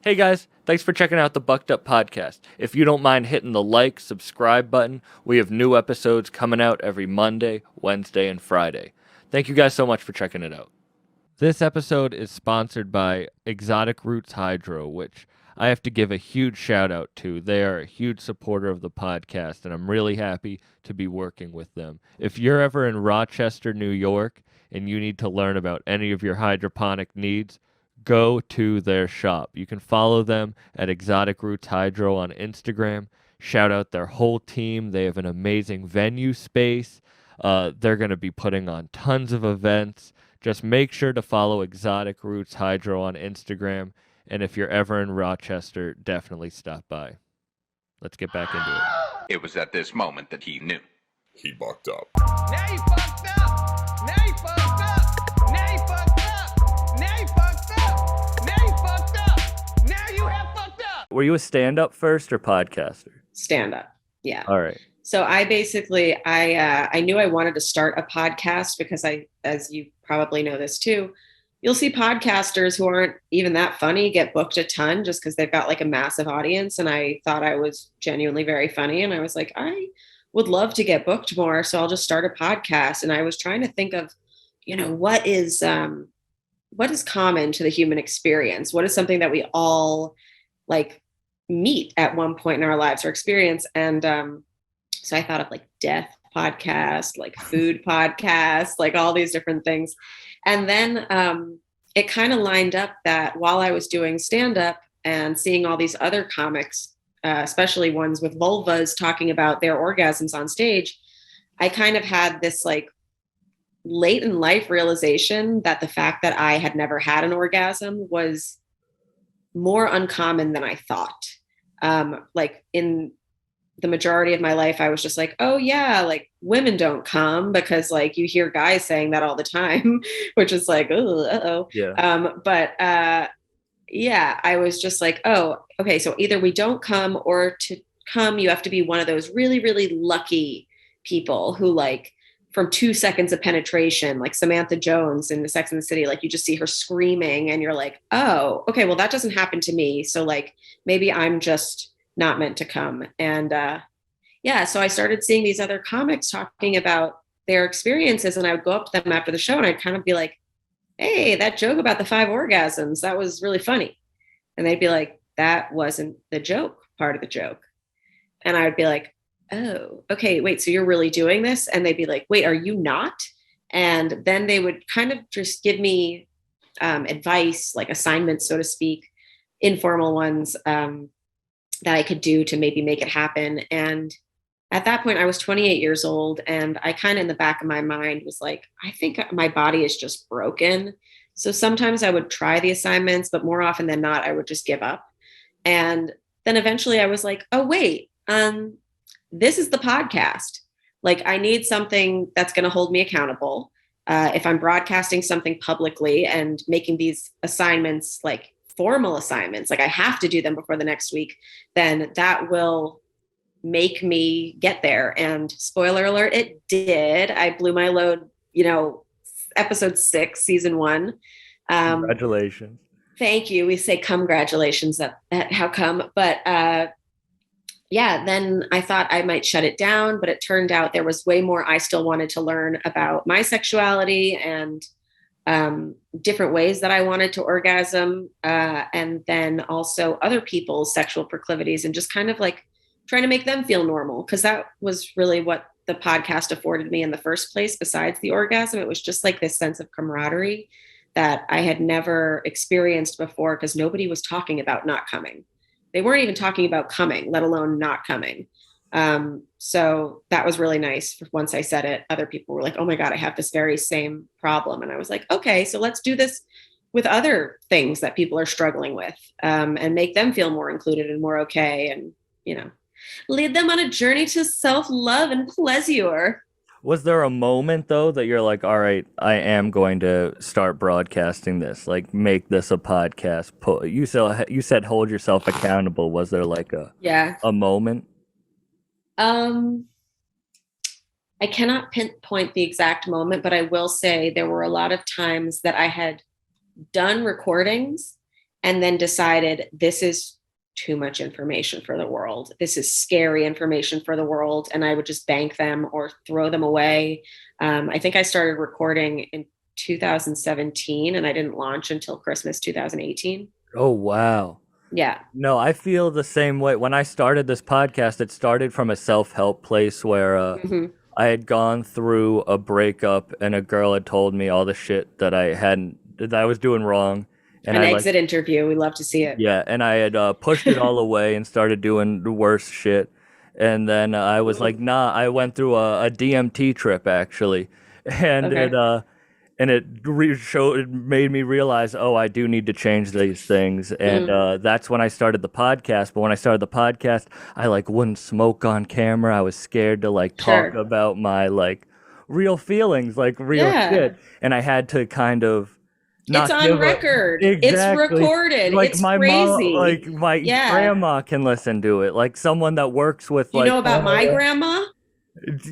Hey guys, thanks for checking out the Bucked Up Podcast. If you don't mind hitting the like, subscribe button, we have new episodes coming out every Monday, Wednesday, and Friday. Thank you guys so much for checking it out. This episode is sponsored by Exotic Roots Hydro, which I have to give a huge shout out to. They are a huge supporter of the podcast, and I'm really happy to be working with them. If you're ever in Rochester, New York, and you need to learn about any of your hydroponic needs, go to their shop. You can follow them at Exotic Roots Hydro on Instagram. Shout out their whole team. They have an amazing venue space. They're going to be putting on tons of events. Just make sure to follow Exotic Roots Hydro on Instagram. And if you're ever in Rochester, definitely stop by. Let's get back into it. It was at this moment that he knew. He bucked up. Now you fucked up. Now you fucked up. Now you fucked up. Now you fucked up. Now you fucked up. Now you have fucked up. Were you a stand-up first or podcaster? Stand up. Yeah. All right. So I basically, I knew I wanted to start a podcast because as you probably know this too, you'll see podcasters who aren't even that funny get booked a ton just because they've got like a massive audience. And I thought I was genuinely very funny. And I was like, I would love to get booked more. So I'll just start a podcast. And I was trying to think of, what is common to the human experience? What is something that we all like meet at one point in our lives or experience? And so I thought of like death podcast, like food podcast, like all these different things. And then it kind of lined up that while I was doing stand-up and seeing all these other comics, especially ones with vulvas talking about their orgasms on stage, I kind of had this like late in life realization that the fact that I had never had an orgasm was more uncommon than I thought. Like in the majority of my life, I was just like, oh yeah, like women don't come, because like you hear guys saying that all the time, which is like, oh, uh-oh. Yeah. Yeah, I was just like, oh, okay. So either we don't come, or to come, you have to be one of those really, really lucky people who like from 2 seconds of penetration, like Samantha Jones in the Sex and the City, like you just see her screaming and you're like, oh, okay, well that doesn't happen to me. So like, maybe I'm just not meant to come. And so I started seeing these other comics talking about their experiences, and I would go up to them after the show and I'd kind of be like, hey, that joke about the 5 orgasms, that was really funny. And they'd be like, that wasn't the joke, part of the joke. And I would be like, oh, okay, wait, so you're really doing this? And they'd be like, wait, are you not? And then they would kind of just give me advice, like assignments, so to speak, informal ones, that I could do to maybe make it happen. And at that point I was 28 years old, and I kind of in the back of my mind was like, I think my body is just broken. So sometimes I would try the assignments, but more often than not, I would just give up. And then eventually I was like, oh, wait, this is the podcast. Like I need something that's going to hold me accountable. If I'm broadcasting something publicly and making these assignments like formal assignments, like I have to do them before the next week, then that will make me get there. And spoiler alert, it did. I blew my load, episode 6, season 1. Congratulations. Thank you. We say congratulations at how come. But then I thought I might shut it down, but it turned out there was way more I still wanted to learn about my sexuality and different ways that I wanted to orgasm, and then also other people's sexual proclivities, and just kind of like trying to make them feel normal. Because that was really what the podcast afforded me in the first place. Besides the orgasm, it was just like this sense of camaraderie that I had never experienced before, because nobody was talking about not coming. They weren't even talking about coming, let alone not coming. So that was really nice. Once I said it, other people were like, oh my God, I have this very same problem. And I was like, okay, so let's do this with other things that people are struggling with, and make them feel more included and more okay. And, lead them on a journey to self-love and pleasure. Was there a moment though that you're like, all right, I am going to start broadcasting this, like make this a podcast? You said hold yourself accountable. Was there like a moment? I cannot pinpoint the exact moment, but I will say there were a lot of times that I had done recordings and then decided this is too much information for the world. This is scary information for the world. And I would just bank them or throw them away. I think I started recording in 2017 and I didn't launch until Christmas 2018. Oh, wow. Yeah. No, I feel the same way. When I started this podcast, it started from a self-help place where I had gone through a breakup and a girl had told me all the shit that I was doing wrong. And An I exit interview. We love to see it. Yeah, and I had pushed it all away and started doing the worst shit. And then I was like, nah, I went through a DMT trip actually. And Okay. it made me realize, oh, I do need to change these things. And that's when I started the podcast. But when I started the podcast, I like wouldn't smoke on camera. I was scared to like talk Sure. about my like real feelings, like real Yeah. shit. And I had to kind of not It's on give record. Exactly. It's recorded. Like It's my crazy. mom, like my Yeah. grandma can listen to it. Like someone that works with You like know about my grandma?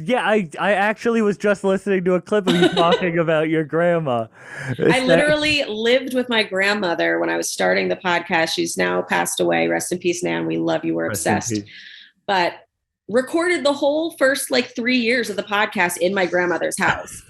Yeah, I actually was just listening to a clip of you talking about your grandma. I literally lived with my grandmother when I was starting the podcast. She's now passed away. Rest in peace, Nan. We love you. We're Rest in obsessed. peace. But recorded the whole first like 3 years of the podcast in my grandmother's house.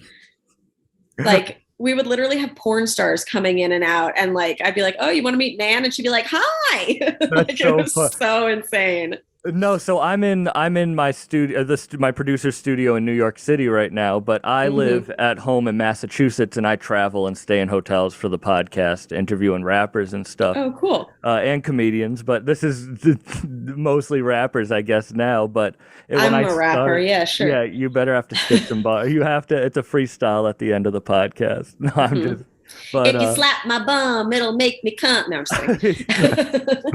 Like we would literally have porn stars coming in and out, and like I'd be like, "Oh, you want to meet Nan?" And she'd be like, "Hi." Like, so it was fun. so insane. No, so I'm in my studio, my producer's studio in New York City right now, but I live at home in Massachusetts, and I travel and stay in hotels for the podcast, interviewing rappers and stuff. Oh, cool. And comedians, but this is mostly rappers, I guess now. But when I'm a rapper, yeah, sure. Yeah, you better have to spit some bar. You have to. It's a freestyle at the end of the podcast. No, I'm just. But if you slap my bum, it'll make me come. No, I'm just kidding.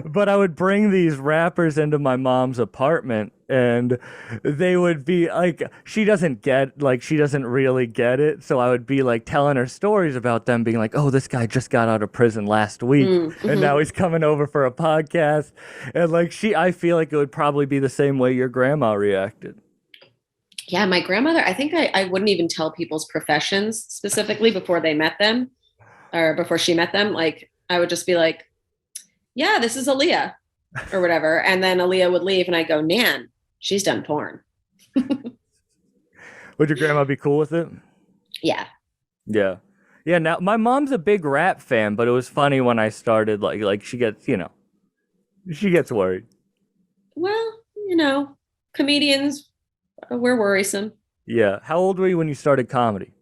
But I would bring these rappers into my mom's apartment, and they would be like, she doesn't really get it. So I would be like telling her stories about them being like, oh, this guy just got out of prison last week, and now he's coming over for a podcast. And like I feel like it would probably be the same way your grandma reacted. Yeah, my grandmother, I think I wouldn't even tell people's professions specifically before they met them or before she met them. Like, I would just be like, yeah, this is Aaliyah or whatever. And then Aaliyah would leave and I go, Nan, she's done porn. Would your grandma be cool with it? Yeah. Yeah. Yeah. Now, my mom's a big rap fan, but it was funny when I started, like she gets worried. Well, comedians, we're worrisome. Yeah. How old were you when you started comedy?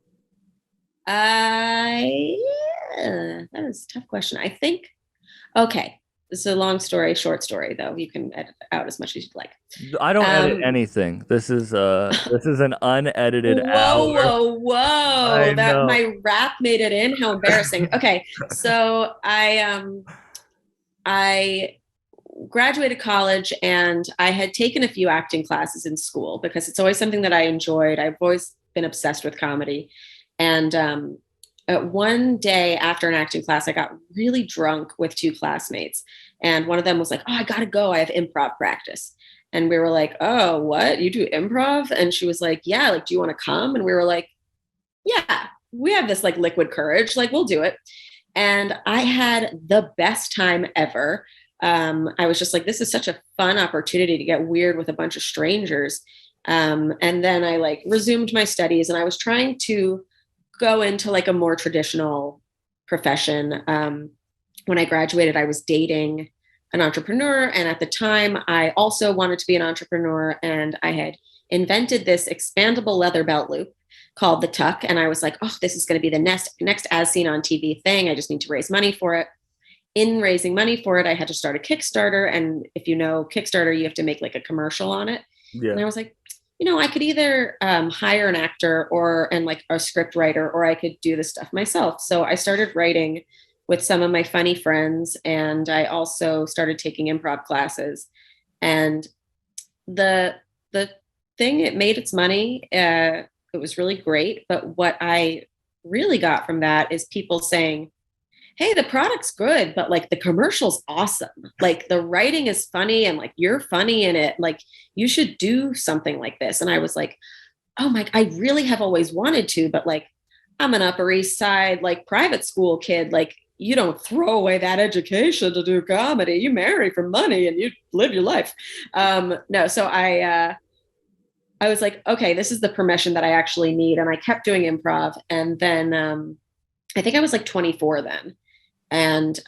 That is a tough question. I think, okay, this is a long story, short story, though. You can edit out as much as you'd like. I don't edit anything. This is an unedited hour. Whoa. My rap made it in. How embarrassing. Okay. So I graduated college and I had taken a few acting classes in school because it's always something that I enjoyed. I've always been obsessed with comedy. And one day after an acting class, I got really drunk with two classmates. And one of them was like, oh, I got to go. I have improv practice. And we were like, oh, what? You do improv? And she was like, yeah, like, do you want to come? And we were like, yeah, we have this like liquid courage. Like, we'll do it. And I had the best time ever. I was just like, this is such a fun opportunity to get weird with a bunch of strangers. And then I like resumed my studies and I was trying to go into like a more traditional profession. When I graduated, I was dating an entrepreneur. And at the time I also wanted to be an entrepreneur. And I had invented this expandable leather belt loop called the Tuck. And I was like, oh, this is going to be the next as seen on TV thing. I just need to raise money for it. In raising money for it, I had to start a Kickstarter. And if you know Kickstarter, you have to make like a commercial on it. Yeah. And I was like, I could either hire an actor and like a script writer, or I could do this stuff myself. So I started writing with some of my funny friends. And I also started taking improv classes. And the thing, it made its money. It was really great. But what I really got from that is people saying, hey, the product's good, but like the commercial's awesome. Like the writing is funny and like you're funny in it. Like you should do something like this. And I was like, oh my, I really have always wanted to, but like I'm an Upper East Side, like private school kid. Like you don't throw away that education to do comedy. You marry for money and you live your life. No, so I was like, okay, this is the permission that I actually need. And I kept doing improv. And then I think I was like 24 then. And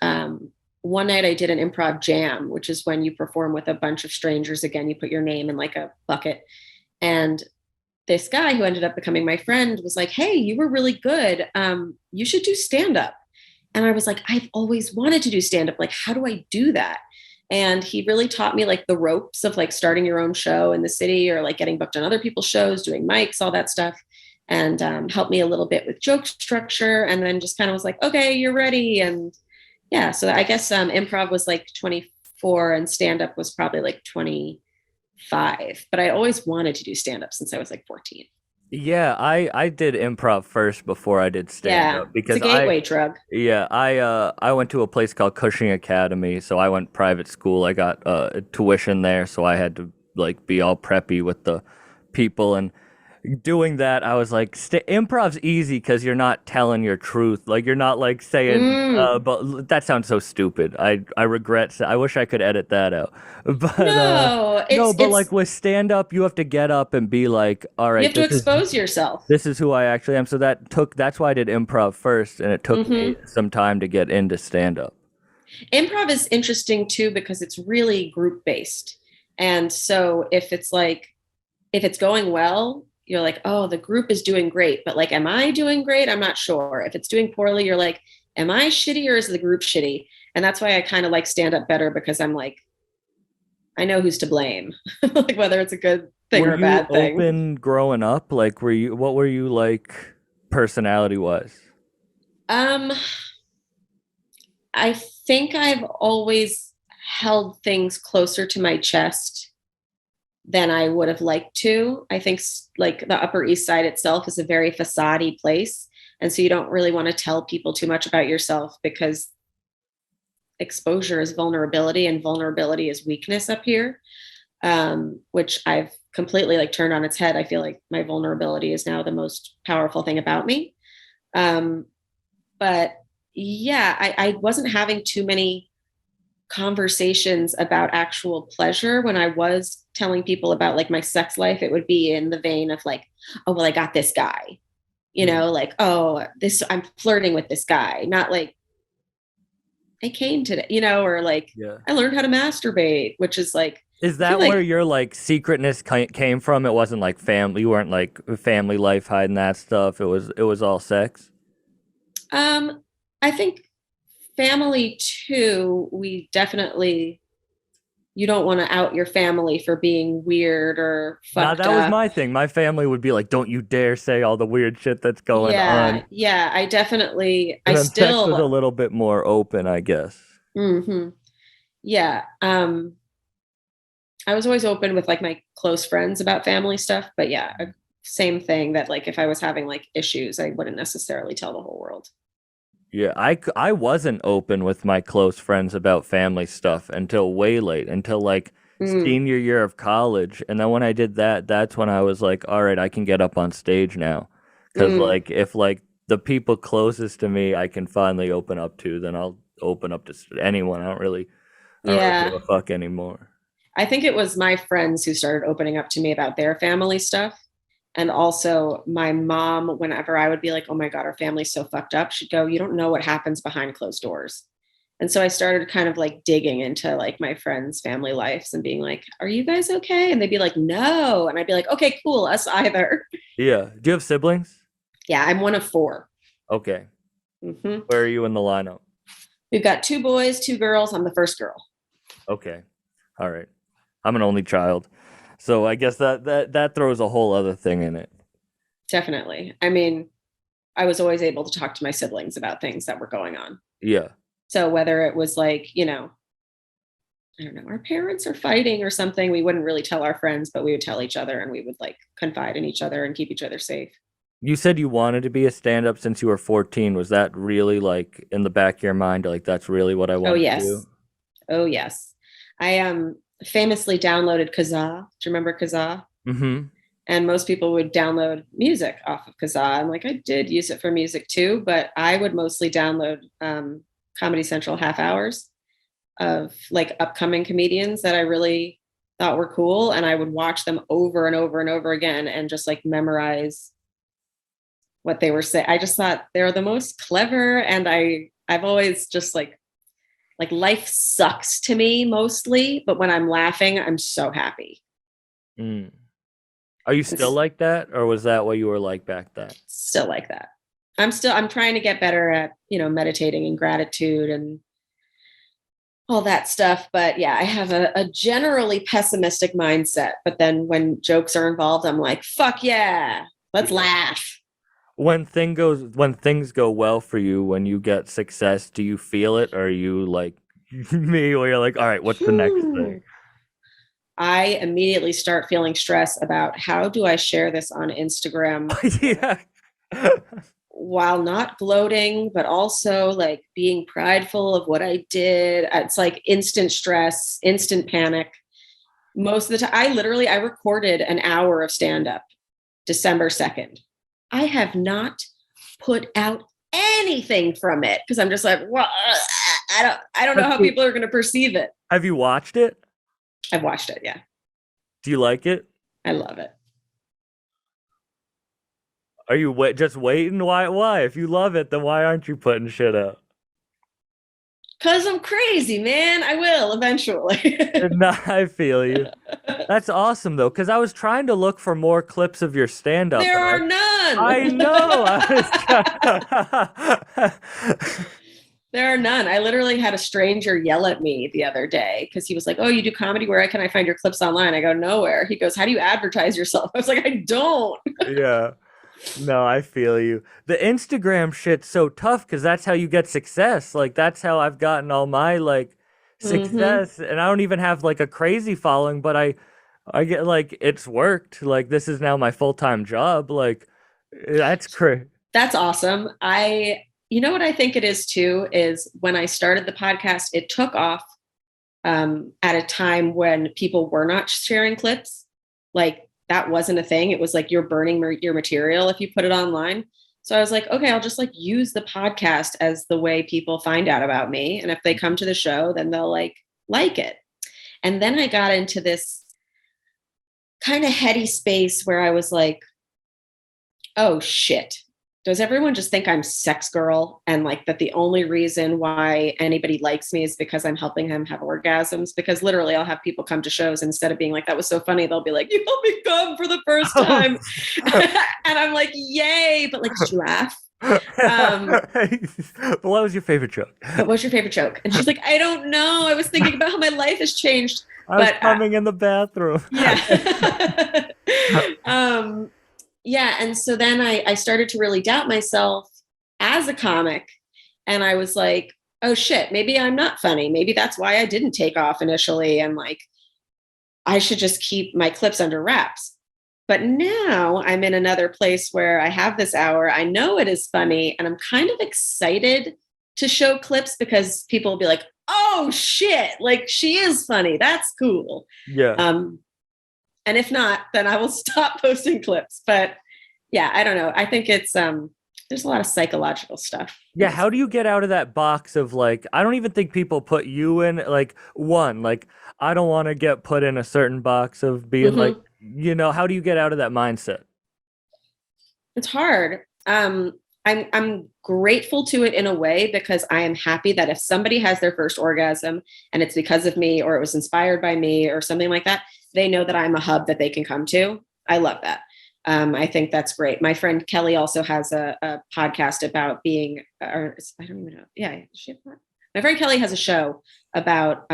one night I did an improv jam, which is when you perform with a bunch of strangers. Again, you put your name in like a bucket. And this guy who ended up becoming my friend was like, hey, you were really good. You should do stand-up. And I was like, I've always wanted to do stand-up. Like, how do I do that? And he really taught me like the ropes of like starting your own show in the city or like getting booked on other people's shows, doing mics, all that stuff. And helped me a little bit with joke structure. And then just kind of was like, okay, you're ready. And yeah, so I guess improv was like 24 and stand-up was probably like 25. But I always wanted to do stand-up since I was like 14. Yeah, I did improv first before I did stand up because it's a gateway drug. Yeah, I went to a place called Cushing Academy, so I went private school. I got tuition there, so I had to like be all preppy with the people and doing that. I was like, improv's easy because you're not telling your truth. Like you're not like saying, but that sounds so stupid. I regret. I wish I could edit that out. But but like with stand up, you have to get up and be like, all right, you have to expose yourself. This is who I actually am. So that's why I did improv first, and it took me some time to get into stand up. Improv is interesting too because it's really group based, and so if it's going well, you're like, oh, the group is doing great, but like, am I doing great? I'm not sure. If it's doing poorly, you're like, am I shitty or is the group shitty? And that's why I kind of like stand up better because I'm like, I know who's to blame, like whether it's a good thing or a bad thing. Were you open growing up? Like, what were you like personality wise? I think I've always held things closer to my chest than I would have liked to. I think like the Upper East Side itself is a very facade-y place. And so you don't really want to tell people too much about yourself because exposure is vulnerability and vulnerability is weakness up here, which I've completely like turned on its head. I feel like my vulnerability is now the most powerful thing about me. But yeah, I wasn't having too many conversations about actual pleasure. When I was telling people about like my sex life, it would be in the vein of like, oh, well, I got this guy, you know, like, oh, I'm flirting with this guy, not like I came today, you know, or like, I learned how to masturbate, which is like, is that where your like secretness came from? It wasn't like family. You weren't like family life hiding that stuff. It was all sex. I think family too, we definitely, you don't want to out your family for being weird or fucked up. That was my thing. My family would be like, don't you dare say all the weird shit that's going on. Yeah, I definitely, and sex was a little bit more open, I guess. Mm-hmm. Yeah. I was always open with like my close friends about family stuff, but yeah, same thing that like if I was having like issues, I wouldn't necessarily tell the whole world. Yeah, I wasn't open with my close friends about family stuff until way late, until like senior year of college. And then when I did that, that's when I was like, all right, I can get up on stage now. Because like if like the people closest to me I can finally open up to, then I'll open up to anyone. I don't really give a fuck anymore. I think it was my friends who started opening up to me about their family stuff. And also my mom, whenever I would be like, oh my God, our family's so fucked up, she'd go, you don't know what happens behind closed doors. And so I started kind of like digging into like my friends' family lives and being like, are you guys okay? And they'd be like, no. And I'd be like, okay, cool. Us either. Yeah. Do you have siblings? Yeah, I'm one of 4. Okay. Mm-hmm. Where are you in the lineup? We've got 2 boys, 2 girls. I'm the first girl. Okay. All right. I'm an only child. So I guess that throws a whole other thing in it. Definitely. I mean, I was always able to talk to my siblings about things that were going on. Yeah. So whether it was like, you know, I don't know, our parents are fighting or something, we wouldn't really tell our friends, but we would tell each other and we would like confide in each other and keep each other safe. You said you wanted to be a stand-up since you were 14. Was that really like in the back of your mind? Like that's really what I want to do? Oh, yes. I famously downloaded Kazaa. Do you remember Kazaa? Mm-hmm. And most people would download music off of Kazaa. And like I did use it for music too, but I would mostly download Comedy Central half hours of like upcoming comedians that I really thought were cool. And I would watch them over and over and over again and just like memorize what they were saying. I just thought they were the most clever. And I've always just like life sucks to me mostly, but when I'm laughing, I'm so happy. Mm. Are you still like that, or was that what you were like back then? Still like that. I'm trying to get better at, meditating and gratitude and all that stuff. But yeah, I have a generally pessimistic mindset. But then when jokes are involved, I'm like, fuck yeah, let's laugh. When things go well for you, when you get success, do you feel it, or are you like me, where you're like, all right, what's the next thing? I immediately start feeling stress about how do I share this on Instagram Yeah. while not gloating, but also like being prideful of what I did. It's like instant stress, instant panic. Most of the time, I recorded an hour of stand-up December 2nd. I have not put out anything from it because I'm just like, well, I don't know how people are going to perceive it. Have you watched it? I've watched it. Yeah. Do you like it? I love it. Are you just waiting? Why? If you love it, then why aren't you putting shit out? Cause I'm crazy, man. I will eventually. No, I feel you. That's awesome though, because I was trying to look for more clips of your stand-up. There are none. I know. There are none. I literally had a stranger yell at me the other day because he was like, "Oh, you do comedy? Where can I find your clips online?" I go, "Nowhere." He goes, "How do you advertise yourself?" I was like, "I don't." Yeah. No, I feel you. The Instagram shit's so tough because that's how you get success. Like that's how I've gotten all my like success, and I don't even have like a crazy following, but I get like it's worked. Like this is now my full-time job. Like that's crazy. That's awesome. You know what I think it is too is when I started the podcast, it took off at a time when people were not sharing clips. Like that wasn't a thing. It was like you're burning your material if you put it online. So I was like, okay, I'll just like use the podcast as the way people find out about me. And if they come to the show, then they'll like it. And then I got into this kind of heady space where I was like, oh shit. Does everyone just think I'm sex girl and like that the only reason why anybody likes me is because I'm helping them have orgasms? Because literally I'll have people come to shows instead of being like, that was so funny. They'll be like, you helped me come for the first time. And I'm like, yay. But like, did you laugh? What was your favorite joke? What was your favorite joke? And she's like, I don't know. I was thinking about how my life has changed. I was coming in the bathroom. Yeah. Yeah. And so then I started to really doubt myself as a comic. And I was like, oh shit, maybe I'm not funny. Maybe that's why I didn't take off initially. And like, I should just keep my clips under wraps. But now I'm in another place where I have this hour. I know it is funny. And I'm kind of excited to show clips because people will be like, oh shit, like she is funny. That's cool. Yeah. And if not, then I will stop posting clips. But yeah, I don't know. I think it's there's a lot of psychological stuff. Yeah, how do you get out of that box of like, I don't even think people put you in like I don't want to get put in a certain box of being like, how do you get out of that mindset? It's hard. I'm grateful to it in a way because I am happy that if somebody has their first orgasm and it's because of me or it was inspired by me or something like that, they know that I'm a hub that they can come to. I love that. I think that's great. My friend Kelly also has a podcast about being, or I don't even know. Yeah. My friend Kelly has a show about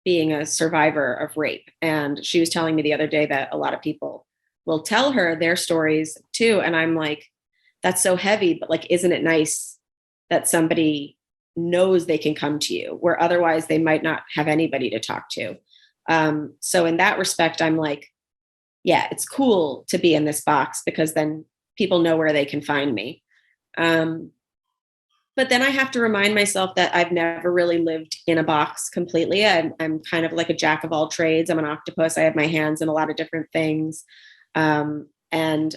being a survivor of rape. And she was telling me the other day that a lot of people will tell her their stories too. And I'm like, that's so heavy, but like, isn't it nice that somebody knows they can come to you where otherwise they might not have anybody to talk to? So in that respect, I'm like, yeah, it's cool to be in this box because then people know where they can find me. But then I have to remind myself that I've never really lived in a box completely. I'm kind of like a jack of all trades. I'm an octopus. I have my hands in a lot of different things. And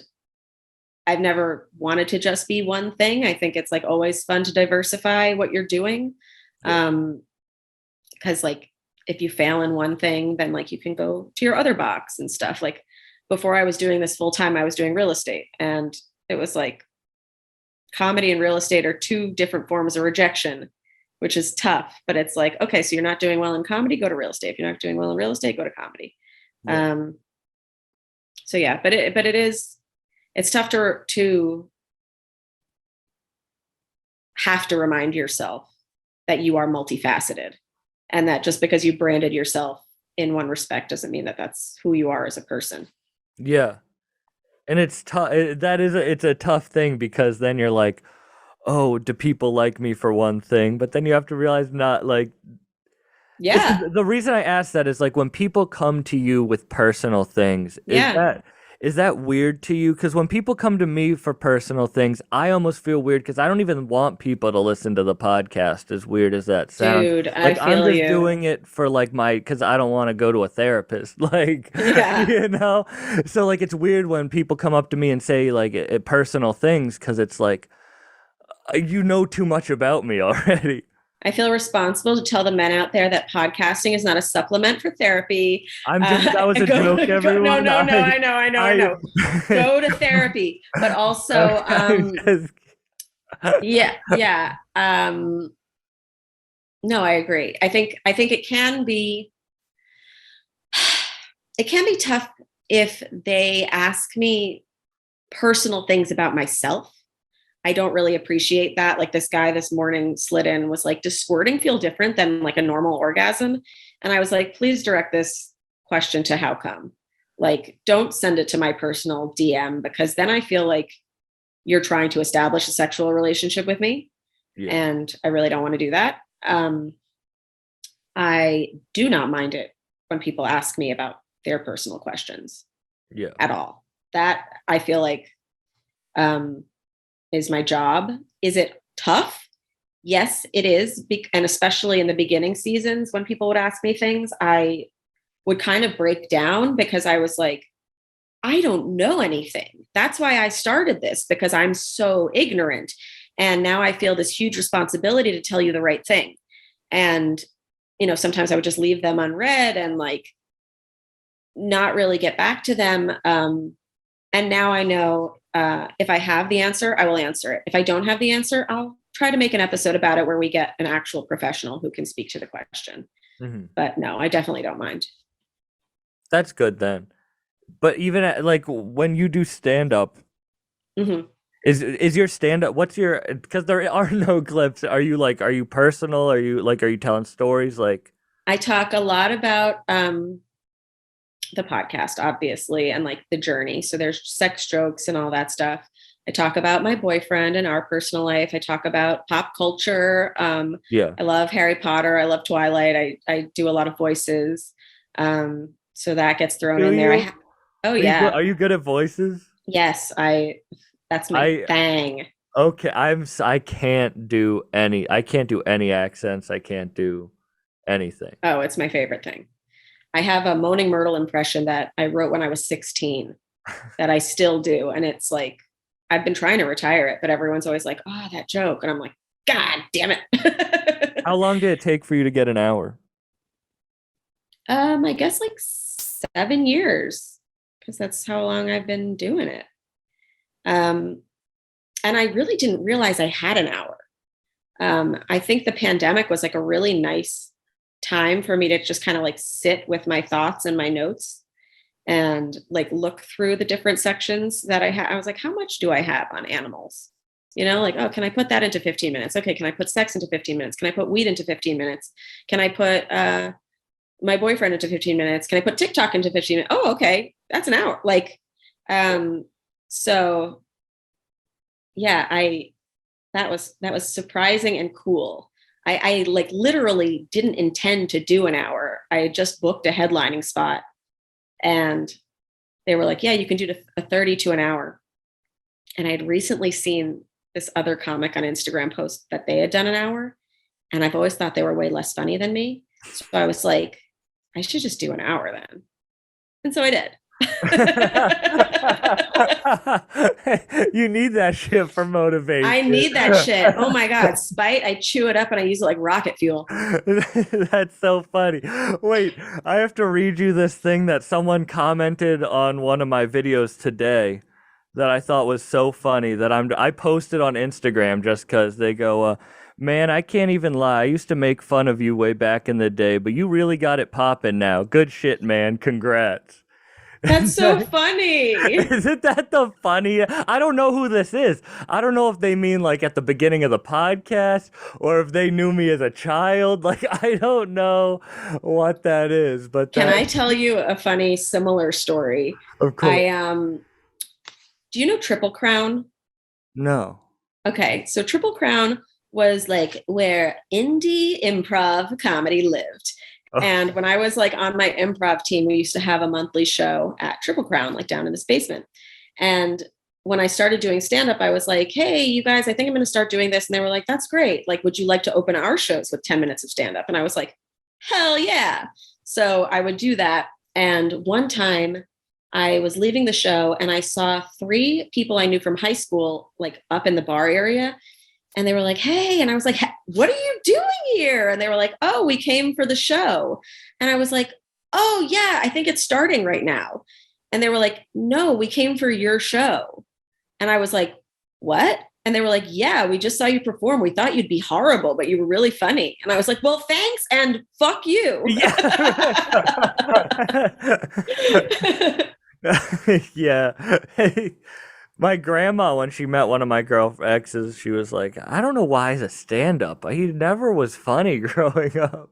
I've never wanted to just be one thing. I think it's like always fun to diversify what you're doing. Because like if you fail in one thing, then like you can go to your other box and stuff. Like before I was doing this full time, I was doing real estate, and it was like comedy and real estate are two different forms of rejection, which is tough. But it's like, okay, so you're not doing well in comedy, go to real estate. If you're not doing well in real estate, go to comedy. Yeah. So yeah, but it's tough to have to remind yourself that you are multifaceted, and that just because you branded yourself in one respect doesn't mean that that's who you are as a person. Yeah. And it's tough. It's a tough thing, because then you're like, oh, do people like me for one thing? But then you have to realize not like. Yeah. The reason I ask that is like when people come to you with personal things, is that weird to you? Because when people come to me for personal things, I almost feel weird because I don't even want people to listen to the podcast, as weird as that sounds. Dude, Like I feel I'm just you. doing it for like because I don't want to go to a therapist. Like, Yeah. you know? So like it's weird when people come up to me and say like personal things, because it's like, you know too much about me already. I feel responsible to tell the men out there that podcasting is not a supplement for therapy. That was a joke, everyone. No, I know. Go to therapy, but also, yeah. No, I agree. I think it can be tough if they ask me personal things about myself. I don't really appreciate that. Like this guy this morning slid in, was like, does squirting feel different than like a normal orgasm? And I was like, please direct this question to how come. Like, don't send it to my personal DM, because then I feel like you're trying to establish a sexual relationship with me. Yeah. And I really don't want to do that. I do not mind it when people ask me about their personal questions. Yeah. At all. That I feel like, is my job. Is it tough? Yes, it is. And especially in the beginning seasons when people would ask me things, I would kind of break down, because I was like, I don't know anything. That's why I started this, because I'm so ignorant. And now I feel this huge responsibility to tell you the right thing. And, sometimes I would just leave them unread and like not really get back to them. And now I know, if I have the answer, I will answer it. If I don't have the answer, I'll try to make an episode about it where we get an actual professional who can speak to the question. Mm-hmm. But no, I definitely don't mind. That's good then. But even like when you do stand up, mm-hmm. is your stand up? What's your? Because there are no clips. Are you personal? Are you telling stories? Like I talk a lot about the podcast, obviously, and like the journey. So there's sex jokes and all that stuff. I talk about my boyfriend and our personal life. I talk about pop culture. I love Harry Potter. I love Twilight. I do a lot of voices. So that gets thrown in there. Are you good at voices? Yes, that's my thing. Okay, I can't do any accents. I can't do anything. Oh, it's my favorite thing. I have a Moaning Myrtle impression that I wrote when I was 16 that I still do. And it's like, I've been trying to retire it, but everyone's always like, oh, that joke. And I'm like, God damn it. How long did it take for you to get an hour? I guess like 7 years, because that's how long I've been doing it. And I really didn't realize I had an hour. I think the pandemic was like a really nice time for me to just kind of like sit with my thoughts and my notes and like look through the different sections that I had. I was like, how much do I have on animals? Like, oh, can I put that into 15 minutes? Okay. Can I put sex into 15 minutes? Can I put weed into 15 minutes? Can I put my boyfriend into 15 minutes? Can I put TikTok into 15 minutes? Oh, okay. That's an hour. Like, so yeah, that was surprising and cool. I like literally didn't intend to do an hour. I just booked a headlining spot, and they were like, yeah, you can do a 30 to an hour. And I had recently seen this other comic on Instagram post that they had done an hour. And I've always thought they were way less funny than me. So I was like, I should just do an hour then. And so I did. You need that shit for motivation. I need that shit. Oh my God. Spite, I chew it up and I use it like rocket fuel. That's so funny. Wait, I have to read you this thing that someone commented on one of my videos today that I thought was so funny that I posted on Instagram just because they go, man, I can't even lie. I used to make fun of you way back in the day, but you really got it popping now. Good shit, man. Congrats. That's so funny. Isn't that the funny? I don't know who this is. I don't know if they mean like at the beginning of the podcast or if they knew me as a child. Like, I don't know what that is. But Can I tell you a funny similar story? Of course. Do you know Triple Crown? No. Okay, so Triple Crown was like where indie improv comedy lived. Oh. And when I was like on my improv team, we used to have a monthly show at Triple Crown, like down in this basement. And when I started doing stand-up, I was like, hey, you guys, I think I'm going to start doing this. And they were like, that's great. Like, would you like to open our shows with 10 minutes of stand-up? And I was like, hell yeah. So I would do that. And one time I was leaving the show and I saw 3 people I knew from high school, like up in the bar area. And they were like, hey, and I was like, what are you doing here? And they were like, oh, we came for the show. And I was like, oh yeah, I think it's starting right now. And they were like, no, we came for your show. And I was like, what? And they were like, yeah, we just saw you perform. We thought you'd be horrible, but you were really funny. And I was like, well, thanks. And fuck you. Yeah. Yeah. My grandma, when she met one of my exes, she was like, I don't know why he's a stand-up. He never was funny growing up.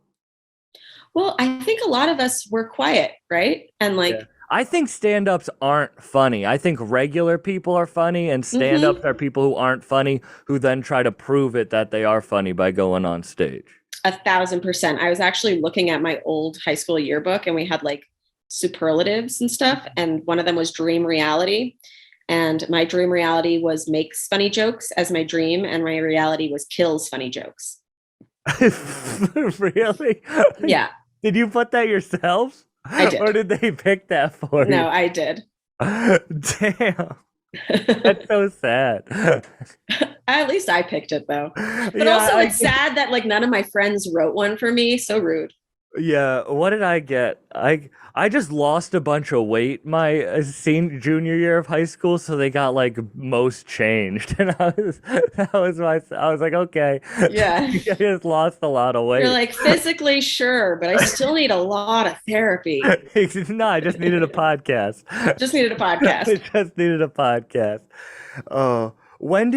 Well, I think a lot of us were quiet, right? And like, yeah. I think stand-ups aren't funny. I think regular people are funny, and stand-ups are people who aren't funny, who then try to prove it that they are funny by going on stage. 1,000%. I was actually looking at my old high school yearbook, and we had like superlatives and stuff. And one of them was dream reality. And my dream reality was makes funny jokes as my dream. And my reality was kills funny jokes. Really? Yeah. Did you put that yourself? I did. Or did they pick that for you? No, I did. Damn. That's so sad. At least I picked it though. But yeah, also it's sad that like none of my friends wrote one for me. So rude. Yeah, what did I get? I just lost a bunch of weight my junior year of high school, so they got like most changed, and I was like, okay, yeah, I just lost a lot of weight. You're like physically sure, but I still need a lot of therapy. No, I just needed a podcast. Just needed a podcast. I just needed a podcast. When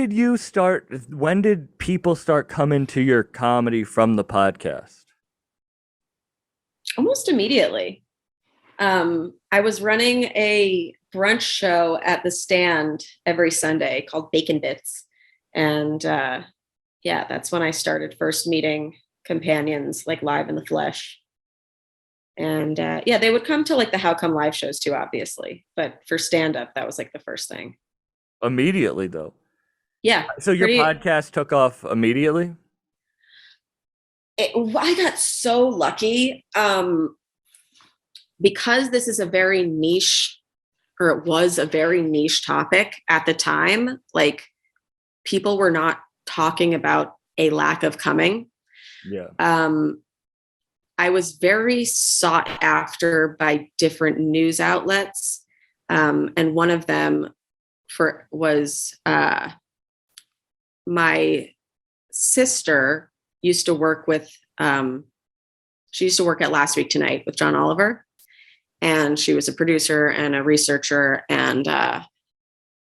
did people start coming to your comedy from the podcast? Almost immediately. I was running a brunch show at the Stand every Sunday called Bacon Bits. And yeah, that's when I started first meeting companions like live in the flesh. And yeah, they would come to like the How Come live shows too, obviously. But for stand-up, that was like the first thing. Immediately though. Yeah. So your podcast took off immediately? I got so lucky because this is a very niche, or it was a very niche topic at the time. Like people were not talking about a lack of coming. Yeah. I was very sought after by different news outlets. And one of them was my sister used to work with, she used to work at Last Week Tonight with John Oliver. And she was a producer and a researcher. And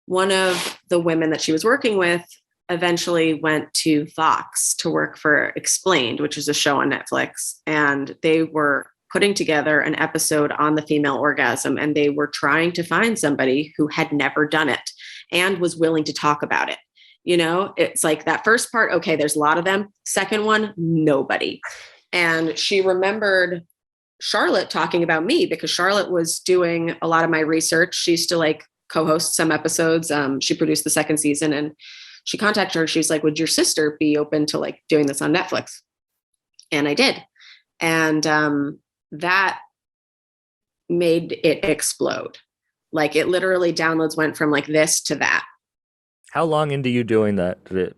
one of the women that she was working with eventually went to Vox to work for Explained, which is a show on Netflix. And they were putting together an episode on the female orgasm. And they were trying to find somebody who had never done it and was willing to talk about it. You know, it's like that first part, okay, there's a lot of them. Second one, nobody. And she remembered Charlotte talking about me because Charlotte was doing a lot of my research. She used to like co-host some episodes. She produced the second season and she contacted her. She's like, would your sister be open to like doing this on Netflix? And I did. And that made it explode. Like it literally downloads went from like this to that. How long into you doing that did it?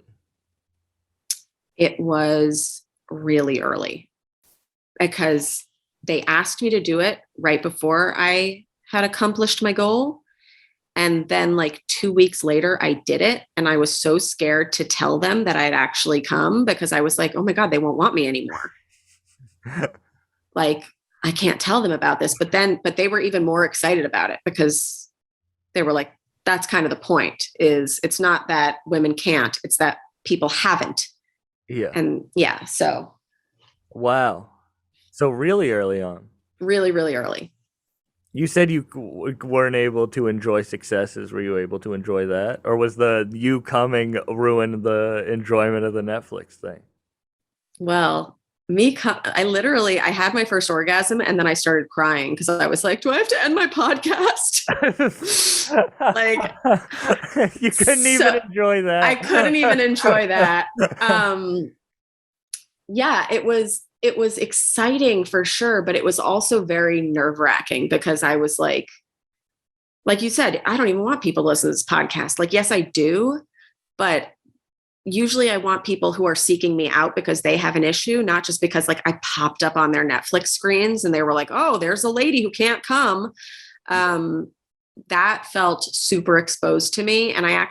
It was really early because they asked me to do it right before I had accomplished my goal. And then like 2 weeks later, I did it. And I was so scared to tell them that I'd actually come because I was like, oh my God, they won't want me anymore. Like, I can't tell them about this. But they were even more excited about it because they were like, that's kind of the point, is it's not that women can't, it's that people haven't. Yeah. And yeah, so. Wow. So really early on. Really, really early. You said you weren't able to enjoy successes. Were you able to enjoy that? Or was the you coming ruin the enjoyment of the Netflix thing? Well, I had my first orgasm and then I started crying because I was like, do I have to end my podcast? Like, you couldn't even enjoy that. I couldn't even enjoy that. Yeah, it was exciting for sure, but it was also very nerve-wracking because I was like you said, I don't even want people to listen to this podcast. Like, yes, I do, but usually I want people who are seeking me out because they have an issue, not just because like I popped up on their Netflix screens and they were like, oh, there's a lady who can't come. That felt super exposed to me. And I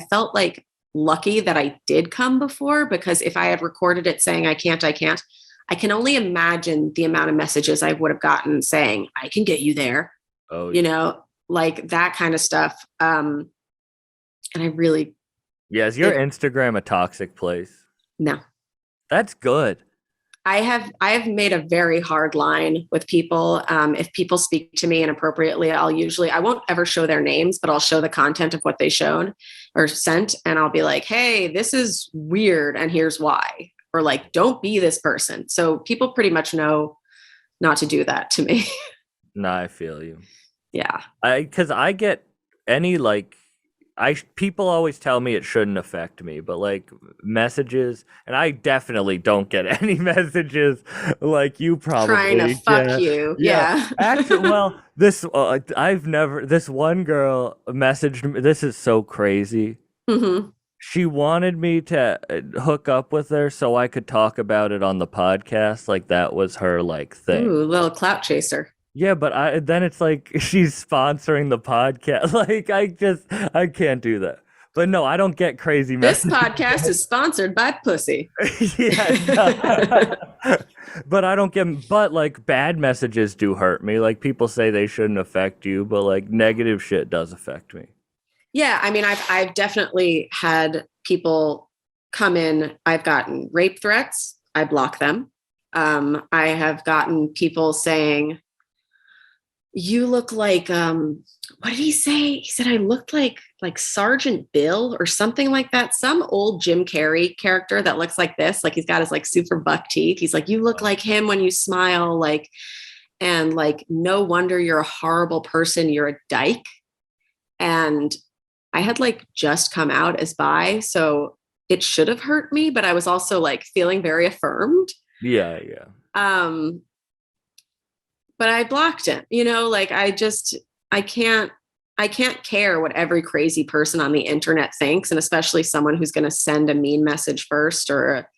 felt like lucky that I did come before, because if I had recorded it saying I can't, I can only imagine the amount of messages I would have gotten saying, I can get you there. Oh, you know, like that kind of stuff. And I really. Yeah, is your Instagram a toxic place? No. That's good. I have made a very hard line with people. If people speak to me inappropriately, I won't ever show their names, but I'll show the content of what they showed or sent. And I'll be like, hey, this is weird. And here's why. Or like, don't be this person. So people pretty much know not to do that to me. No, I feel you. Yeah. Because I get any like, people always tell me it shouldn't affect me, but like messages, and I definitely don't get any messages like you probably trying to fuck you. Yeah. Actually, well, this one girl messaged me. This is so crazy. Mm-hmm. She wanted me to hook up with her so I could talk about it on the podcast. Like that was her like thing. Ooh, little clout chaser. Yeah, but then it's like she's sponsoring the podcast. Like I can't do that. But no, I don't get crazy messages. This podcast is sponsored by pussy. Yeah. But I don't get, but like bad messages do hurt me. Like people say they shouldn't affect you, but like negative shit does affect me. Yeah, I mean, I've definitely had people come in. I've gotten rape threats. I block them. I have gotten people saying, you look like, what did he say? He said, I looked like Sergeant Bill or something like that. Some old Jim Carrey character that looks like this. Like he's got his like super buck teeth. He's like, you look like him when you smile. Like, and like, no wonder you're a horrible person. You're a dyke. And I had like just come out as bi. So it should have hurt me, but I was also like feeling very affirmed. Yeah. But I blocked him, like I can't care what every crazy person on the internet thinks. And especially someone who's going to send a mean message first or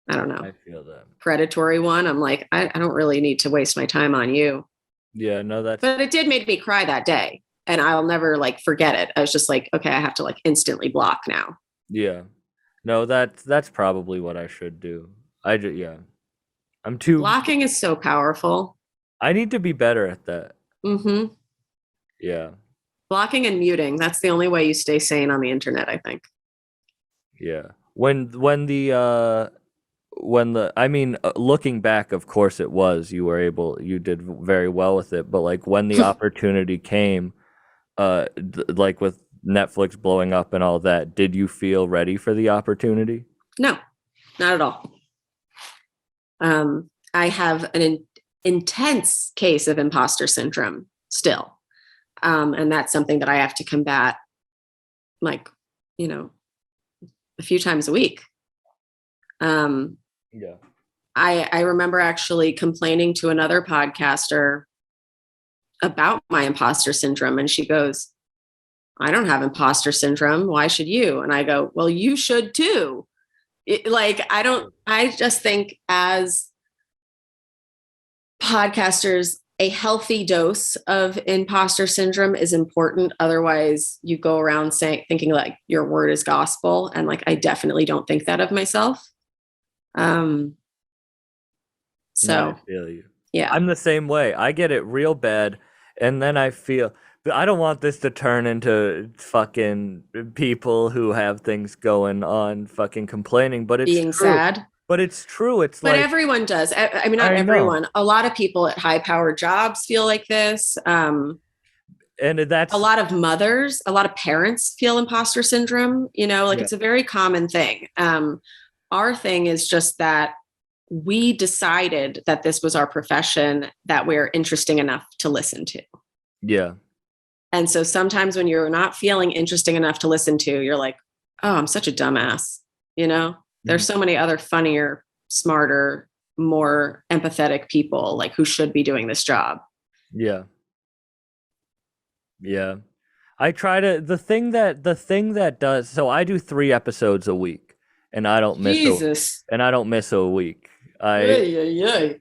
I don't know, I feel that predatory one. I'm like, I don't really need to waste my time on you. Yeah, no, but it did make me cry that day and I'll never like forget it. I was just like, okay, I have to like instantly block now. Yeah, no, that's probably what I should do. I'm too. Blocking is so powerful. I need to be better at that. Mm-hmm. Yeah. Blocking and muting. That's the only way you stay sane on the internet, I think. Yeah. Looking back, of course it was, you did very well with it. But like when the opportunity came, like with Netflix blowing up and all that, did you feel ready for the opportunity? No, not at all. I have an intense case of imposter syndrome still. And that's something that I have to combat like, a few times a week. Yeah. I remember actually complaining to another podcaster about my imposter syndrome. And she goes, I don't have imposter syndrome. Why should you? And I go, well, you should too. I just think as podcasters, a healthy dose of imposter syndrome is important. Otherwise, you go around thinking like your word is gospel. And like, I definitely don't think that of myself. No, I feel you. Yeah. I'm the same way. I get it real bad, and then I feel I don't want this to turn into fucking people who have things going on fucking complaining, but it's being true. sad. But it's true. It's but like everyone does. I mean, not everyone. A lot of people at high-powered jobs feel like this. And that's a lot of mothers, a lot of parents feel imposter syndrome. It's a very common thing. Our thing is just that we decided that this was our profession, that we're interesting enough to listen to. Yeah. And so sometimes when you're not feeling interesting enough to listen to, you're like, oh, I'm such a dumbass. There's so many other funnier, smarter, more empathetic people like who should be doing this job. Yeah. Yeah. I try to the thing that does so I do 3 episodes a week and I don't miss a week. I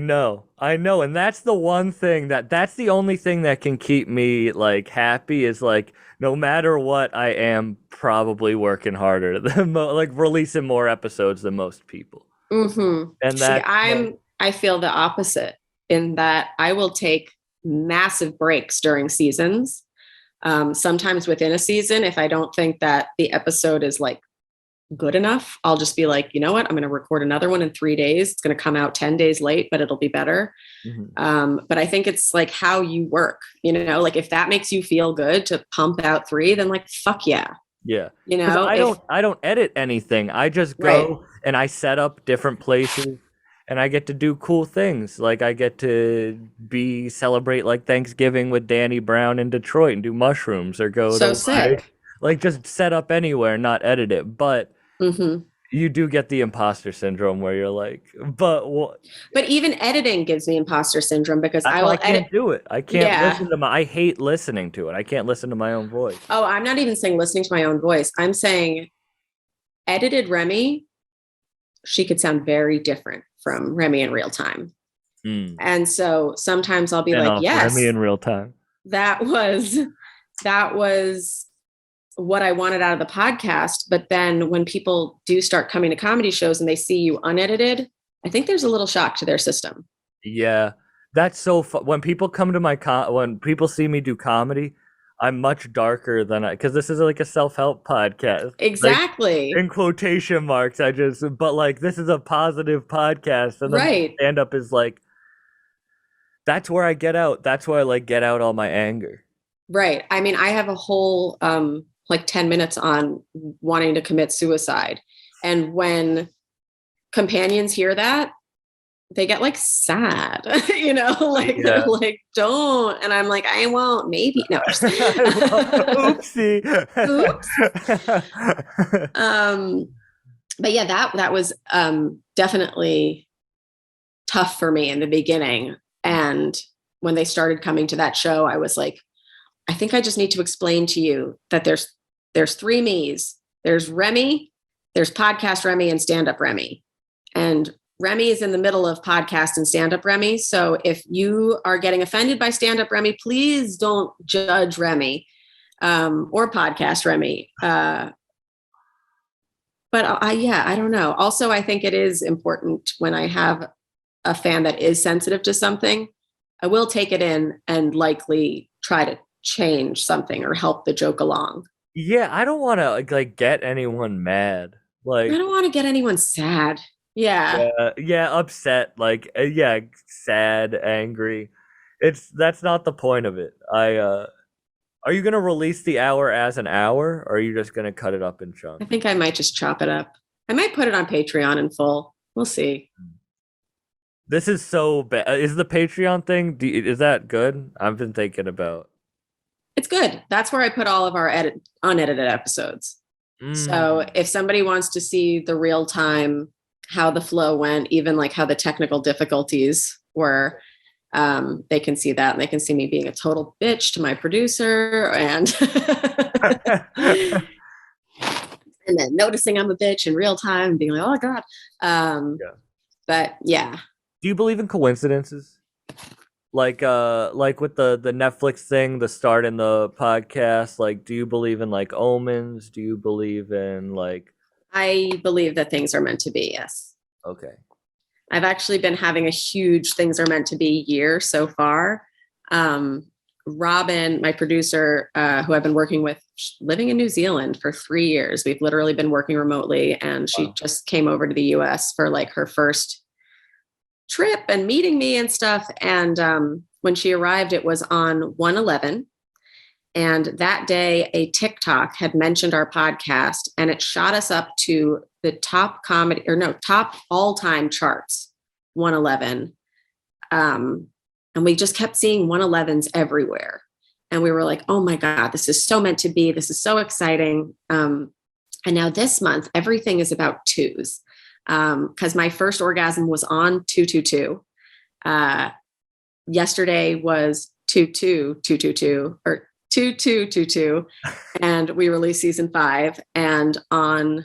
know. And that's the one thing that's the only thing that can keep me like happy is like no matter what, I am probably working harder than like releasing more episodes than most people. Mm-hmm. And I feel the opposite in that I will take massive breaks during seasons. Sometimes within a season, if I don't think that the episode is like good enough, I'll just be like, you know what? I'm going to record another one in 3 days. It's going to come out 10 days late, but it'll be better. Mm-hmm. But I think it's like how you work, like if that makes you feel good to pump out 3, then like, fuck yeah. Yeah. I don't edit anything. I just go and I set up different places and I get to do cool things. Like I get to celebrate like Thanksgiving with Danny Brown in Detroit and do mushrooms or go so sick. Like just set up anywhere, not edit it. But you do get the imposter syndrome where you're like, but what? But even editing gives me imposter syndrome because I can't do it. I can't listen to I hate listening to it. I can't listen to my own voice. Oh, I'm not even saying listening to my own voice. I'm saying edited Remy, she could sound very different from Remy in real time. And so sometimes I'll be like, yes, Remy in real time. That was what I wanted out of the podcast. But then when people do start coming to comedy shows and they see you unedited, I think there's a little shock to their system. Yeah, that's so fun. When people come to when people see me do comedy, I'm much darker than because this is like a self-help podcast. Exactly. Like, in quotation marks, but like this is a positive podcast. And then stand-up is like, that's where I get out. That's where I like get out all my anger. Right. I mean, I have a whole, like 10 minutes on wanting to commit suicide. And when companions hear that, they get like sad, they're like, don't. And I'm like, I won't, maybe. No. Oopsie. Oops. But yeah, that was definitely tough for me in the beginning. And when they started coming to that show, I was like, I think I just need to explain to you that there's 3 me's. There's Remy, there's podcast Remy and stand-up Remy. And Remy is in the middle of podcast and stand-up Remy. So if you are getting offended by stand-up Remy, please don't judge Remy or podcast Remy. But I don't know. Also, I think it is important when I have a fan that is sensitive to something, I will take it in and likely try to change something or help the joke along. Yeah, I don't want to like get anyone mad. Like I don't want to get anyone sad. Yeah, upset. Like sad, angry. That's not the point of it. Are you gonna release the hour as an hour, or are you just gonna cut it up in chunks? I think I might just chop it up. I might put it on Patreon in full. We'll see. This is so bad. Is the Patreon thing? Is that good? I've been thinking about. It's good. That's where I put all of our unedited episodes. So if somebody wants to see the real time, how the flow went, even like how the technical difficulties were, they can see that, and they can see me being a total bitch to my producer, and and then noticing I'm a bitch in real time and being like, oh God. Yeah. But yeah. Do you believe in coincidences? Like with the Netflix thing, the start in the podcast, like, do you believe in like omens? Do you believe in like... I believe that things are meant to be, yes. Okay. I've actually been having a huge things are meant to be year so far. Robin, my producer, who I've been working with, living in New Zealand for 3 years. We've literally been working remotely, and she just came over to the US for like her first trip and meeting me and stuff. And when she arrived, it was on 1/11. And that day, a TikTok had mentioned our podcast, and it shot us up to the top all-time charts, 1/11. And we just kept seeing 1/11s everywhere. And we were like, oh my God, this is so meant to be. This is so exciting. And now this month, everything is about twos. Because my first orgasm was on 222. Yesterday was 22222 or 2222. And we released season 5. And on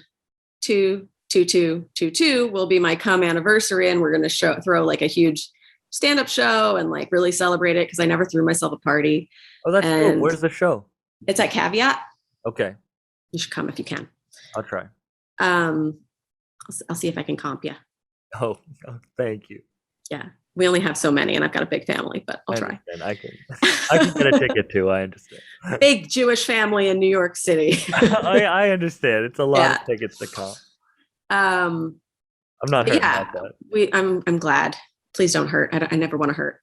22222 will be my come anniversary. And we're going to throw like a huge stand-up show and like really celebrate it, because I never threw myself a party. Oh, that's cool. Where's the show? It's at Caveat. Okay. You should come if you can. I'll try. I'll see if I can comp you. Oh, thank you. Yeah. We only have so many, and I've got a big family, but I'll try. I can get a ticket too. I understand. Big Jewish family in New York City. I understand. It's a lot of tickets to comp. I'm not hurt about that. I'm glad. Please don't hurt. I never want to hurt.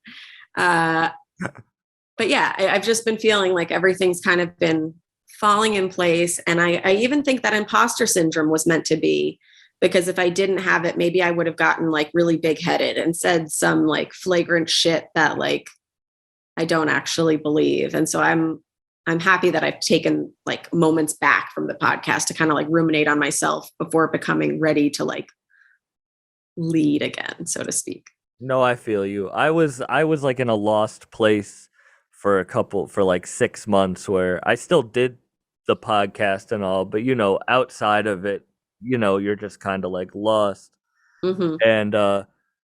But yeah, I've just been feeling like everything's kind of been falling in place. And I even think that imposter syndrome was meant to be, because if I didn't have it, maybe I would have gotten like really big headed and said some like flagrant shit that like I don't actually believe. And so I'm happy that I've taken like moments back from the podcast to kind of like ruminate on myself before becoming ready to like lead again, so to speak. No, I feel you. I was like in a lost place for like 6 months, where I still did the podcast and all, but outside of it, you're just kind of like lost. Mm-hmm. And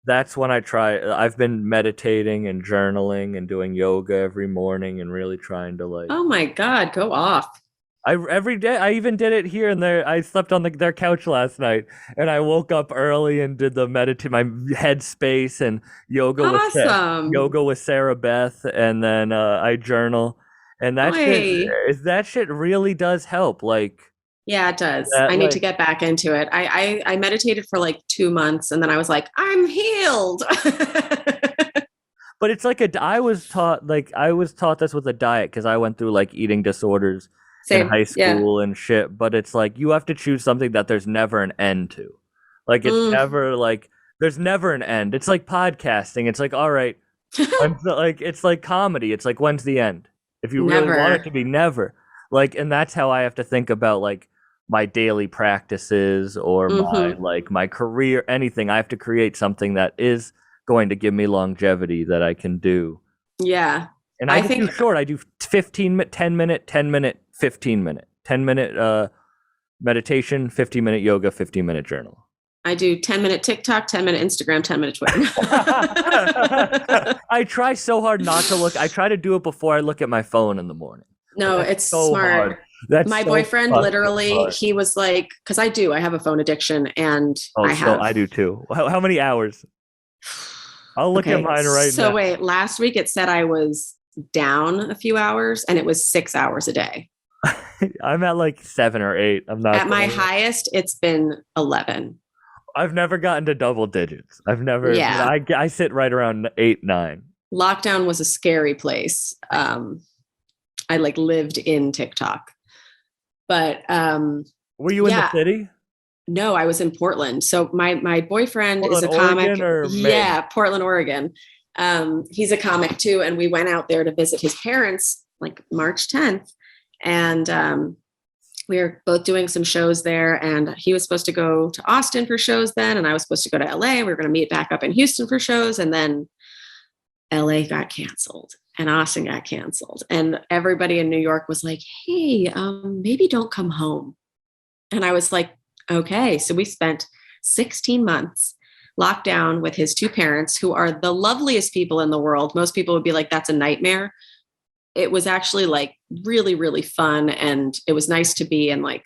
that's when I've been meditating and journaling and doing yoga every morning and really trying to like... Oh my God, go off. Every day, I even did it here and there. I slept on their couch last night, and I woke up early and did the my headspace and yoga. Awesome. Yoga with Sarah Beth, and then I journal, and that shit really does help. Like, yeah, it does. I need to get back into it. I meditated for like 2 months, and then I was like, I'm healed. But it's like I was taught this with a diet, because I went through like eating disorders. Same. In high school and shit, but it's like you have to choose something that there's never an end to. Like it's never like there's never an end. It's like podcasting. It's like, all right, like it's like comedy. It's like, when's the end? If you really want it to be, never. Like, and that's how I have to think about like my daily practices or my career, anything. I have to create something that is going to give me longevity that I can do. Yeah. And I think short. I do 10 minute, 15 minute, 10 minute meditation, 15-minute yoga, 15-minute journal. I do 10-minute TikTok, 10-minute Instagram, 10-minute Twitter. I try so hard not to look. I try to do it before I look at my phone in the morning. No, it's so smart. That's my boyfriend literally, he was like, because I have a phone addiction, and I do too. How many hours? I'll look at mine right now. So wait, last week it said I was down a few hours, and it was 6 hours a day. I'm at like 7 or 8. I'm not at my highest. It's been 11. I've never gotten to double digits. I've never. Yeah. I sit right around 8, 9. Lockdown was a scary place. I like lived in TikTok, but were you in the city? No, I was in Portland. So my boyfriend is a comic. Yeah, Portland, Oregon. He's a comic too, and we went out there to visit his parents like March 10th, and we were both doing some shows there. And he was supposed to go to Austin for shows then, and I was supposed to go to LA. We were going to meet back up in Houston for shows, and then LA got canceled and Austin got canceled. And everybody in New York was like, hey, maybe don't come home. And I was like, okay. So we spent 16 months locked down with his two parents, who are the loveliest people in the world. Most people would be like, that's a nightmare. It was actually like really, really fun. And it was nice to be in like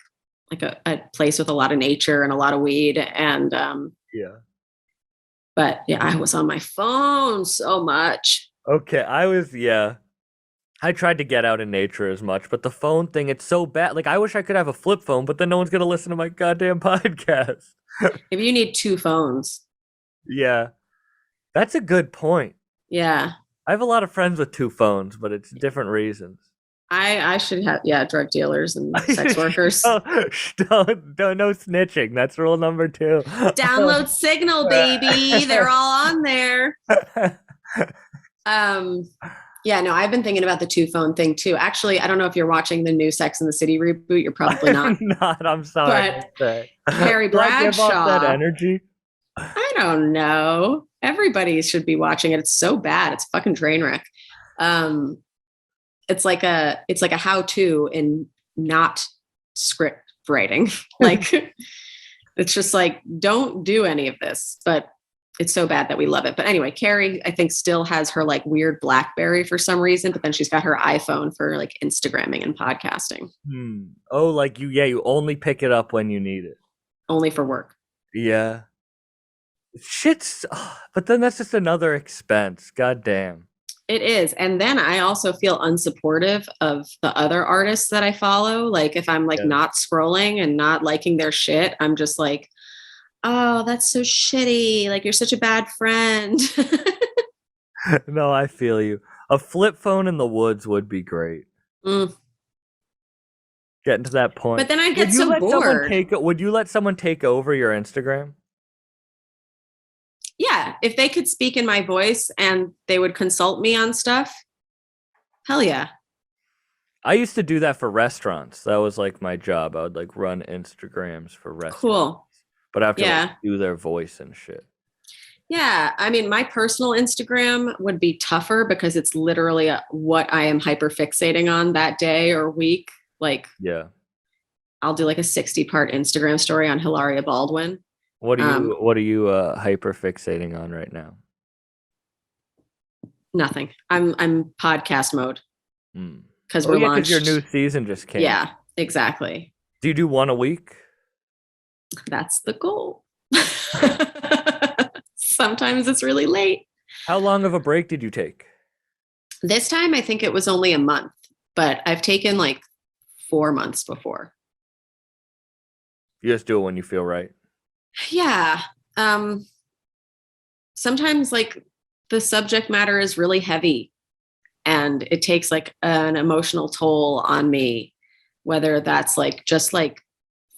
a place with a lot of nature and a lot of weed. And but yeah, I was on my phone so much. Okay, I tried to get out in nature as much, but the phone thing, it's so bad. Like, I wish I could have a flip phone, but then no one's going to listen to my goddamn podcast. If you need two phones. Yeah. That's a good point. Yeah. I have a lot of friends with two phones, but it's different reasons. I should have, drug dealers and sex workers. No snitching. That's rule number 2. Download Signal, baby. They're all on there. Yeah, no, I've been thinking about the two phone thing too. Actually, I don't know if you're watching the new Sex and the City reboot. You're probably not. I'm sorry. But Carrie Bradshaw. Give off that energy? I don't know. Everybody should be watching it. It's so bad. It's a fucking train wreck. It's like a how-to in not script writing. Like, it's just like, don't do any of this. But it's so bad that we love it. But anyway, Carrie, I think, still has her like weird BlackBerry for some reason, but then she's got her iPhone for like Instagramming and podcasting. Oh, like you only pick it up when you need it. Only for work. Yeah. But then that's just another expense. God damn. It is. And then I also feel unsupportive of the other artists that I follow. Like if I'm like not scrolling and not liking their shit, I'm just like, oh, that's so shitty. Like, you're such a bad friend. No, I feel you. A flip phone in the woods would be great. Getting to that point. But then I'd get so bored. Would you let someone take over your Instagram? Yeah. If they could speak in my voice and they would consult me on stuff, hell yeah. I used to do that for restaurants. That was like my job. I would like run Instagrams for restaurants. Cool. But I have to like, do their voice and shit. Yeah. I mean, my personal Instagram would be tougher because it's literally what I am hyper fixating on that day or week. Like, I'll do like a 60-part Instagram story on Hilaria Baldwin. What are you hyper fixating on right now? Nothing. I'm podcast mode. Because we're launched. Because your new season just came. Yeah, exactly. Do you do one a week? That's the goal. Sometimes it's really late. How long of a break did you take? This time, I think it was only a month, but I've taken like 4 months before. You just do it when you feel right. Yeah. Sometimes like the subject matter is really heavy and it takes like an emotional toll on me, whether that's like just like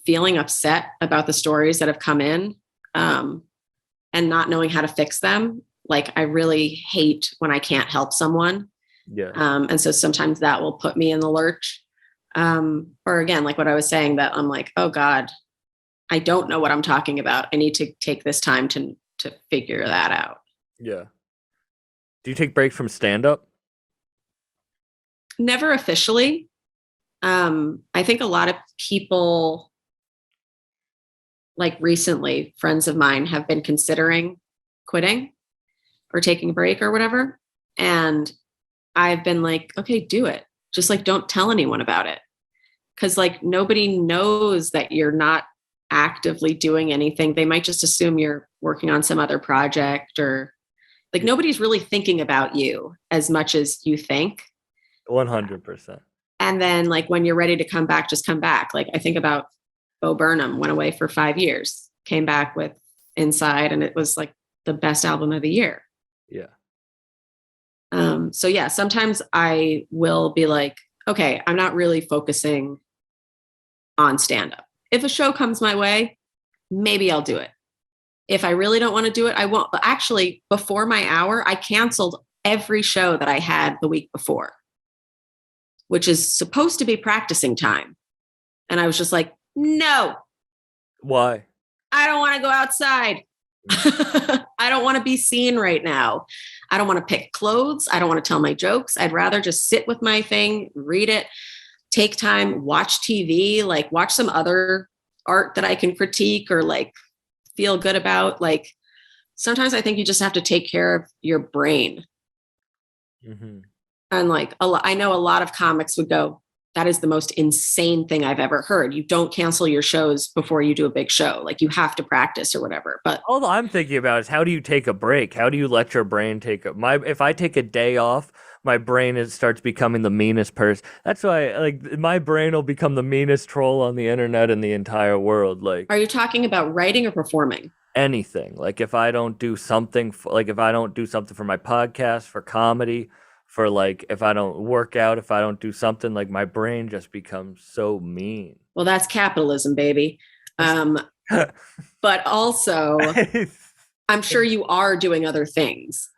feeling upset about the stories that have come in and not knowing how to fix them. Like I really hate when I can't help someone. Yeah. And so sometimes that will put me in the lurch. Or again, like what I was saying, that I'm like, oh God, I don't know what I'm talking about. I need to take this time to figure that out. Yeah. Do you take breaks from stand-up? Never officially. I think a lot of people, like recently, friends of mine have been considering quitting or taking a break or whatever. And I've been like, okay, do it. Just like, don't tell anyone about it. Cause like nobody knows that you're not actively doing anything. They might just assume you're working on some other project, or like nobody's really thinking about you as much as you think. 100%. And then like when you're ready to come back, just come back. Like I think about Bo Burnham, went away for 5 years, came back with Inside, and it was like the best album of the year. Yeah. So yeah, sometimes I will be like, okay, I'm not really focusing on stand-up. If a show comes my way, maybe I'll do it. If I really don't want to do it, I won't. But actually, before my hour, I canceled every show that I had the week before, which is supposed to be practicing time. And I was just like, no. Why? I don't want to go outside. I don't want to be seen right now. I don't want to pick clothes. I don't want to tell my jokes. I'd rather just sit with my thing, read it, take time, watch TV, like watch some other art that I can critique or like feel good about. Like sometimes I think you just have to take care of your brain. Mm-hmm. And like I know a lot of comics would go, that is the most insane thing I've ever heard. You don't cancel your shows before you do a big show. Like you have to practice or whatever. But All I'm thinking about is how do you take a break? How do you let your brain if I take a day off, my brain starts becoming the meanest person. That's why like my brain will become the meanest troll on the internet in the entire world. Like are you talking about writing or performing? anything. Like if I don't do something for my podcast, for comedy, for like if I don't work out, if I don't do something, like my brain just becomes so mean. Well, that's capitalism, baby. But also, I'm sure you are doing other things.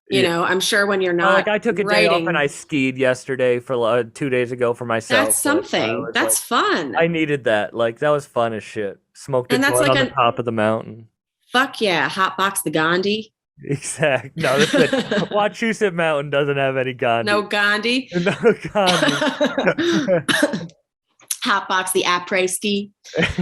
You know, I'm sure when you're not like I took a day off and I skied yesterday for 2 days ago for myself. That's something. That's fun. I needed that. Like that was fun as shit. Smoked a joint on the top of the mountain. Fuck yeah, hotbox the Gandhi. Exact. No, Wachusett Mountain doesn't have any Gandhi. No Gandhi. No Gandhi. Hotbox the après ski.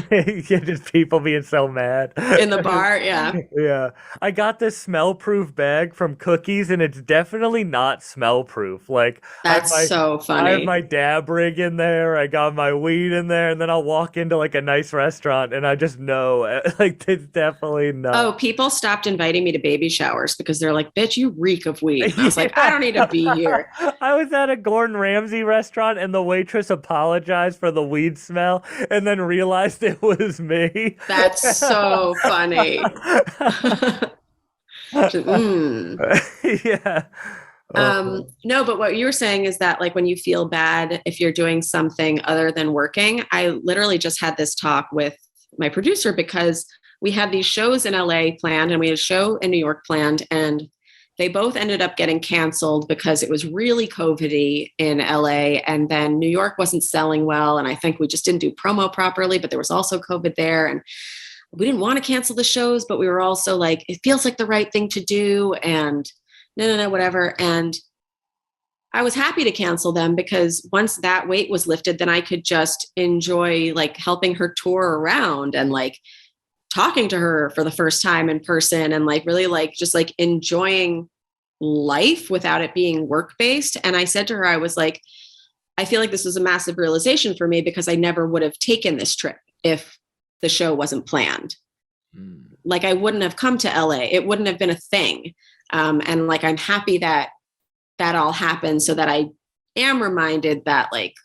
Yeah, just people being so mad in the bar. Yeah. Yeah. I got this smell-proof bag from Cookies, and it's definitely not smell-proof. Like that's so funny. I have my dab rig in there. I got my weed in there, and then I'll walk into like a nice restaurant, and I just know like it's definitely not. Oh, people stopped inviting me to baby showers because they're like, "Bitch, you reek of weed." And I was like, "I don't need to be here." I was at a Gordon Ramsay restaurant, and the waitress apologized for the weed smell and then realized it was me. That's so funny. Yeah. No, but what you were saying is that like when you feel bad if you're doing something other than working, I literally just had this talk with my producer because we had these shows in LA planned and we had a show in New York planned, and they both ended up getting canceled because it was really COVID-y in LA. And then New York wasn't selling well. And I think we just didn't do promo properly, but there was also COVID there. And we didn't want to cancel the shows, but we were also like, it feels like the right thing to do. And no, whatever. And I was happy to cancel them because once that weight was lifted, then I could just enjoy like helping her tour around and like talking to her for the first time in person and like really like just like enjoying life without it being work-based. And I said to her, I was like, I feel like this was a massive realization for me because I never would have taken this trip if the show wasn't planned. Like I wouldn't have come to LA. It wouldn't have been a thing. And like, I'm happy that that all happened so that I am reminded that like,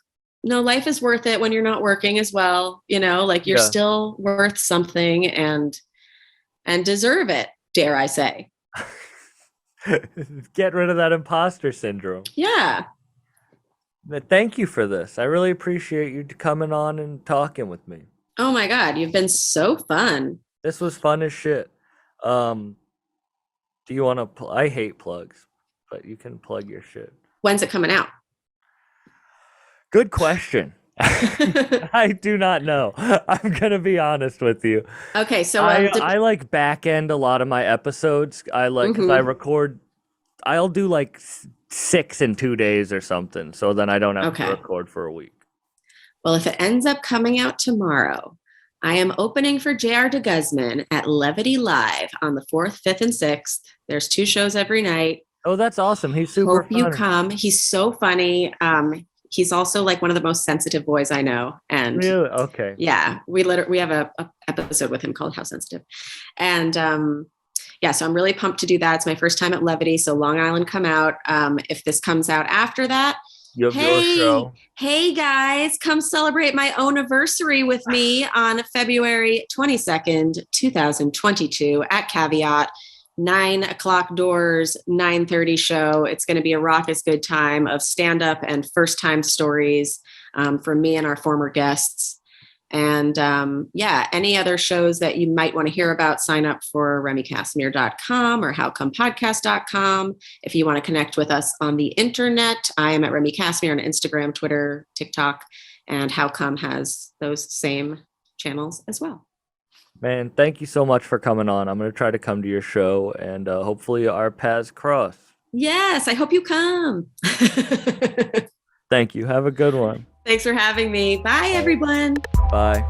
no, life is worth it when you're not working as well. You know, like you're still worth something and deserve it, dare I say. Get rid of that imposter syndrome. Yeah. But thank you for this. I really appreciate you coming on and talking with me. Oh my God, you've been so fun. This was fun as shit. Do you want to? I hate plugs, but you can plug your shit. When's it coming out? Good question. I do not know. I'm gonna be honest with you. Okay, so I like back end a lot of my episodes. I like 'cause I record. I'll do like 6 in 2 days or something, so then I don't have to record for a week. Well, if it ends up coming out tomorrow, I am opening for J.R. de Guzman at Levity Live on the 4th, 5th, and 6th. There's 2 shows every night. Oh, that's awesome. He's super funny. Hope you come. He's so funny. He's also like one of the most sensitive boys I know. And really? Okay. Yeah, we have a episode with him called How Sensitive. And so I'm really pumped to do that. It's my first time at Levity. So Long Island, come out. If this comes out after that, you have your show. Hey guys, come celebrate my own anniversary with me on February 22nd, 2022 at Caveat. 9:00 doors, 9:30 show. It's going to be a raucous good time of stand-up and first-time stories from me and our former guests. And any other shows that you might want to hear about, sign up for RemyKassimir.com or HowComePodcast.com. If you want to connect with us on the internet, I am at Remy Kassimir on Instagram, Twitter, TikTok, and How Come has those same channels as well. Man, thank you so much for coming on. I'm going to try to come to your show, and hopefully our paths cross. Yes, I hope you come. Thank you. Have a good one. Thanks for having me. Bye, everyone. Bye.